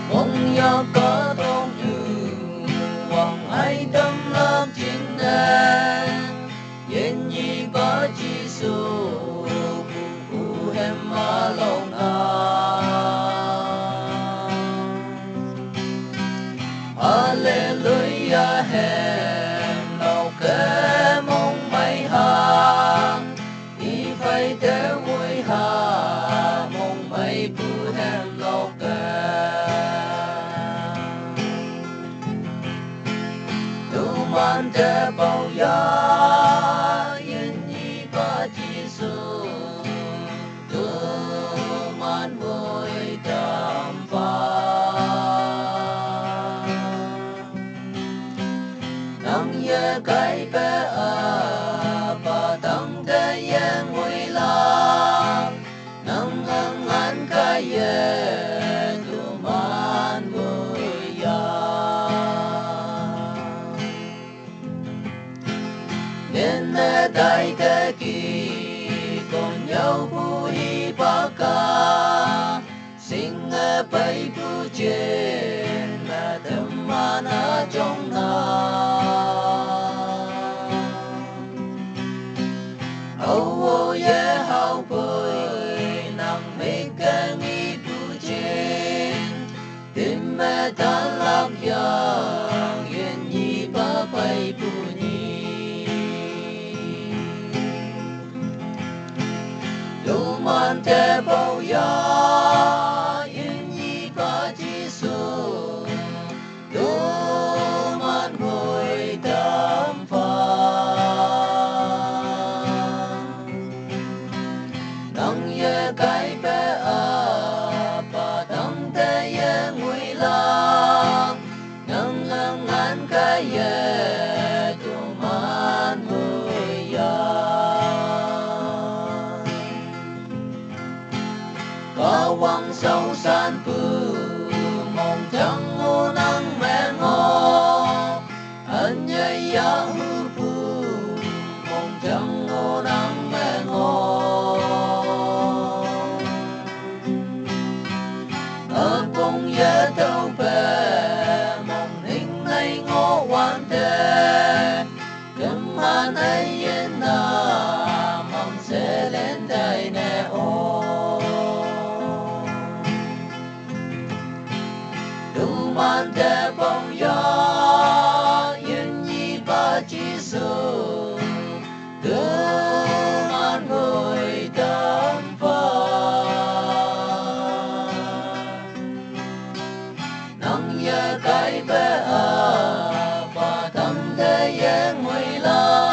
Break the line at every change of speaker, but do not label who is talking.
Mong有個當住橫喺tâm lớp chính đen yên nhi có chi số cụ hem mà lòng Hallelujah hem nào kê mong mây hà y phải tế vui hà mong mây bu hem nào kê man te bao ya yên nhi ba chi su tu man vui tam pha nang ye kai pe a ba tang te ye ngui la nang ang an kai ye tu man vui ya nên đại thế kỷ còn nhau vui ba ca sinh bay bu trên là thầm man ở trong na âu ye hao bơi nang mấy cái nghi bu trên tim mẹ ta lạc yang yên nhi ba bay bu man te bao ya yên nhi ba chi su tu man vui tam pha nang ye kai pe a ba tang te ye ngui la nang ang an kai ye tu man vui ya Kawang sâu san pu mong chẳng ngô nắng mẹ ngô anh nhây ya hu pu mong chẳng ngô nắng mẹ ngô ở bông ye đâu bè mong hình này ngô quan đề cấm man ai yên na mong sẽ lên đây nè ô man te bao ya yên nhi ba chi su tu man vui tam pha nang ye kai be a ba tam te ye ngui la